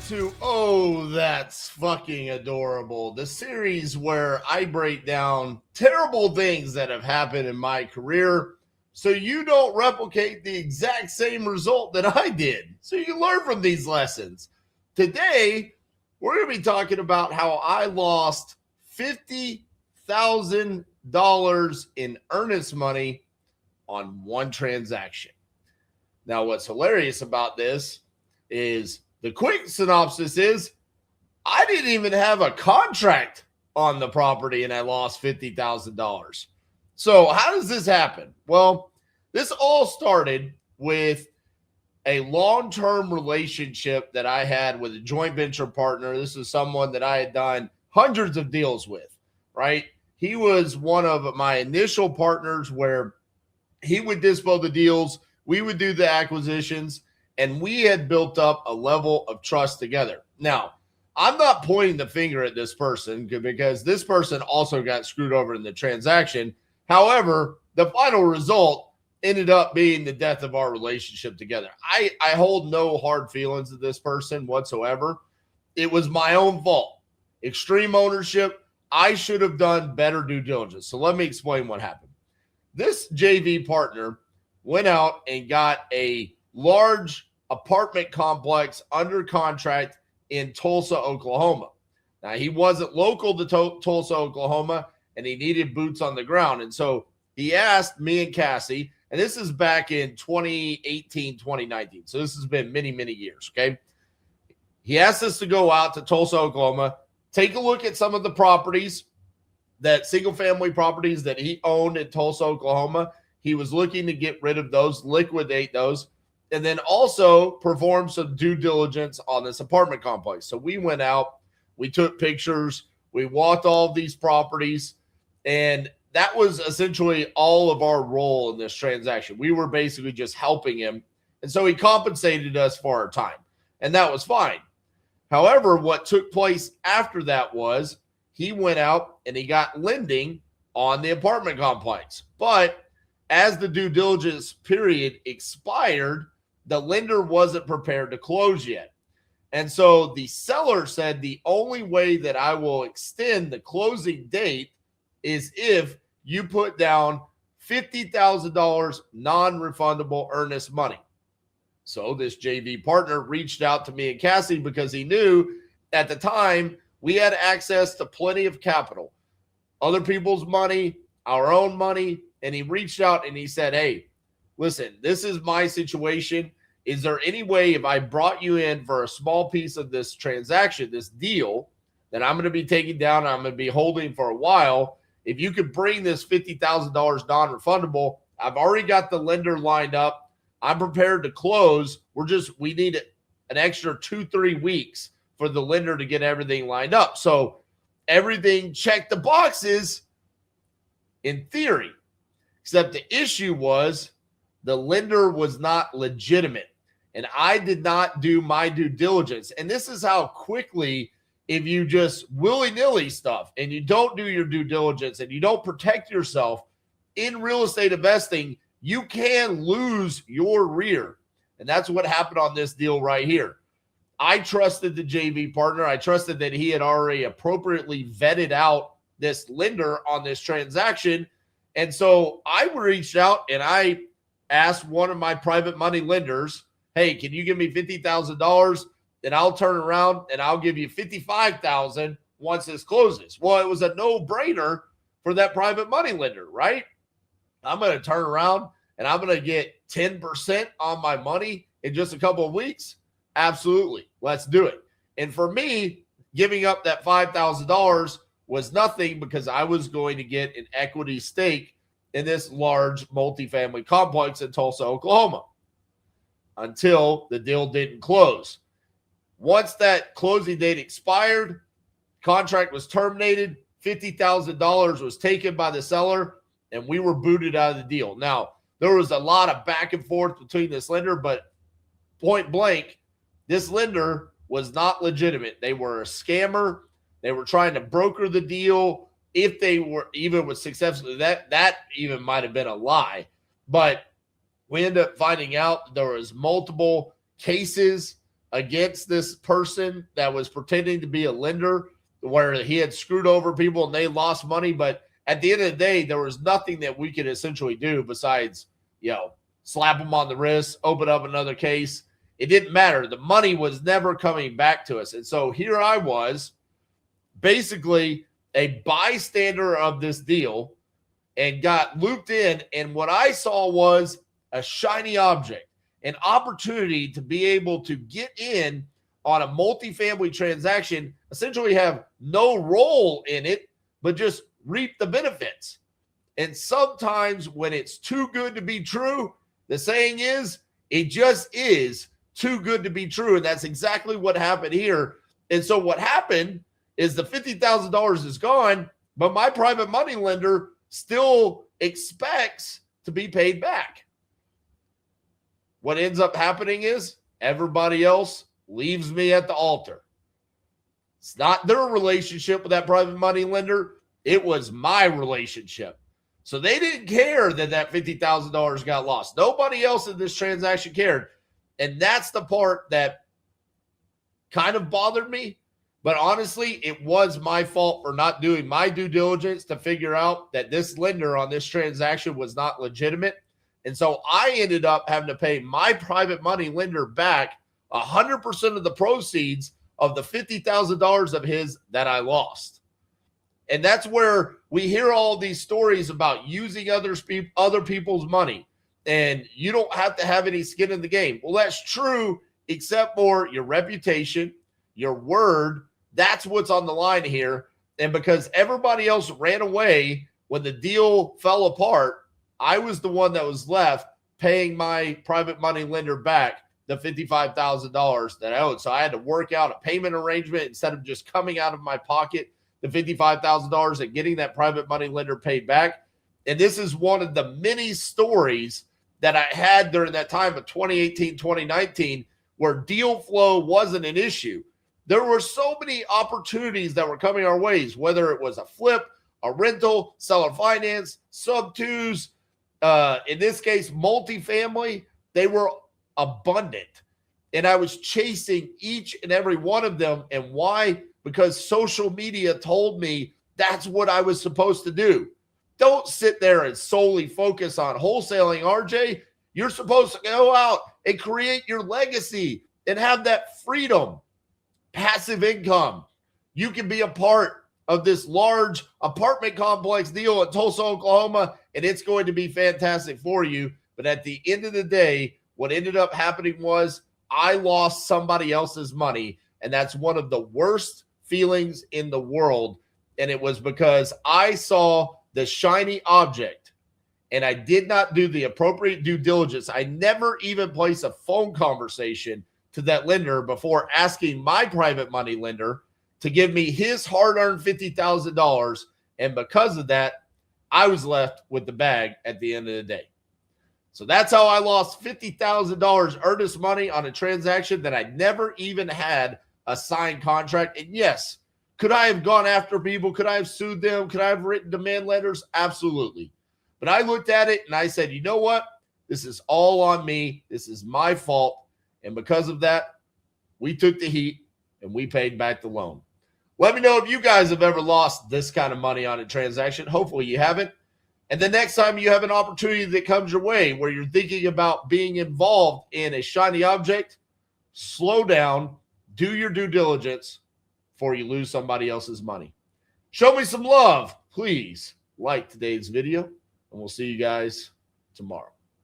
to Oh, That's Fucking Adorable, the series where I break down terrible things that have happened in my career so you don't replicate the exact same result that I did. So you learn from these lessons. Today, we're going to be talking about how I lost $50,000 in earnest money on one transaction. Now, what's hilarious about this is the quick synopsis is I didn't even have a contract on the property and I lost $50,000. So how does this happen? Well, this all started with a long-term relationship that I had with a joint venture partner. This is someone that I had done hundreds of deals with, right? He was one of my initial partners where he would dispo the deals, we would do the acquisitions, and we had built up a level of trust together. Now, I'm not pointing the finger at this person because this person also got screwed over in the transaction. However, the final result ended up being the death of our relationship together. I hold no hard feelings to this person whatsoever. It was my own fault. Extreme ownership. I should have done better due diligence. So let me explain what happened. This JV partner went out and got a large apartment complex under contract in Tulsa, Oklahoma. Now, he wasn't local to Tulsa, Oklahoma, and he needed boots on the ground. And so he asked me and Cassie, and this is back in 2018, 2019. So this has been many, many years, okay? He asked us to go out to Tulsa, Oklahoma, take a look at some of the properties, that single-family properties that he owned in Tulsa, Oklahoma. He was looking to get rid of those, liquidate those, and then also perform some due diligence on this apartment complex. So we went out, we took pictures, we walked all of these properties, and that was essentially all of our role in this transaction. We were basically just helping him, and so he compensated us for our time, and that was fine. However, what took place after that was he went out and he got lending on the apartment complex. But as the due diligence period expired, the lender wasn't prepared to close yet. And so the seller said the only way that I will extend the closing date is if you put down $50,000 non-refundable earnest money. So this JV partner reached out to me and Cassie because he knew at the time we had access to plenty of capital, other people's money, our own money. And he reached out and he said, hey, listen, this is my situation. Is there any way if I brought you in for a small piece of this transaction, this deal that I'm going to be taking down, I'm going to be holding for a while, if you could bring this $50,000 non-refundable, I've already got the lender lined up. I'm prepared to close. We need an extra 2-3 weeks for the lender to get everything lined up. So everything checked the boxes in theory, except the issue was the lender was not legitimate. And I did not do my due diligence. And this is how quickly, if you just willy-nilly stuff and you don't do your due diligence and you don't protect yourself in real estate investing, you can lose your rear. And that's what happened on this deal right here. I trusted the JV partner. I trusted that he had already appropriately vetted out this lender on this transaction. And so I reached out and I asked one of my private money lenders, hey, can you give me $50,000 and I'll turn around and I'll give you $55,000 once this closes. Well, it was a no-brainer for that private money lender, right? I'm going to turn around and I'm going to get 10% on my money in just a couple of weeks. Absolutely. Let's do it. And for me, giving up that $5,000 was nothing because I was going to get an equity stake in this large multifamily complex in Tulsa, Oklahoma, until the deal didn't close. Once that closing date expired, contract was terminated, $50,000 was taken by the seller, and we were booted out of the deal. Now, there was a lot of back and forth between this lender, but point blank, this lender was not legitimate. They were a scammer. They were trying to broker the deal. If they were even was successful, that even might have been a lie. But we ended up finding out there was multiple cases against this person that was pretending to be a lender, where he had screwed over people and they lost money. But at the end of the day, there was nothing that we could essentially do besides, slap him on the wrist, open up another case. It didn't matter. The money was never coming back to us. And so here I was, basically a bystander of this deal, and got looped in. And what I saw was a shiny object, an opportunity to be able to get in on a multifamily transaction, essentially have no role in it, but just reap the benefits. And sometimes when it's too good to be true, the saying is, it just is too good to be true. And that's exactly what happened here. And so what happened is the $50,000 is gone, but my private money lender still expects to be paid back. What ends up happening is everybody else leaves me at the altar. It's not their relationship with that private money lender. It was my relationship. So they didn't care that $50,000 got lost. Nobody else in this transaction cared. And that's the part that kind of bothered me. But honestly, it was my fault for not doing my due diligence to figure out that this lender on this transaction was not legitimate. And so I ended up having to pay my private money lender back 100% of the proceeds of the $50,000 of his that I lost. And that's where we hear all these stories about using other people's money, and you don't have to have any skin in the game. Well, that's true, except for your reputation, your word. That's what's on the line here. And because everybody else ran away when the deal fell apart, I was the one that was left paying my private money lender back the $55,000 that I owed. So I had to work out a payment arrangement instead of just coming out of my pocket the $55,000 and getting that private money lender paid back. And this is one of the many stories that I had during that time of 2018, 2019, where deal flow wasn't an issue. There were so many opportunities that were coming our ways, whether it was a flip, a rental, seller finance, sub-twos, in this case, multifamily. They were abundant. And I was chasing each and every one of them. And why? Because social media told me that's what I was supposed to do. Don't sit there and solely focus on wholesaling, RJ. You're supposed to go out and create your legacy and have that freedom, passive income. You can be a part of this large apartment complex deal in Tulsa, Oklahoma, and it's going to be fantastic for you. But at the end of the day, what ended up happening was I lost somebody else's money, and that's one of the worst feelings in the world. And it was because I saw the shiny object and I did not do the appropriate due diligence. I never even placed a phone conversation to that lender before asking my private money lender to give me his hard-earned $50,000. And because of that, I was left with the bag at the end of the day. So that's how I lost $50,000 earnest money on a transaction that I never even had a signed contract. And yes, could I have gone after people? Could I have sued them? Could I have written demand letters? Absolutely. But I looked at it and I said, you know what? This is all on me. This is my fault. And because of that, we took the heat and we paid back the loan. Let me know if you guys have ever lost this kind of money on a transaction. Hopefully you haven't. And the next time you have an opportunity that comes your way where you're thinking about being involved in a shiny object, slow down, do your due diligence before you lose somebody else's money. Show me some love. Please like today's video, and we'll see you guys tomorrow.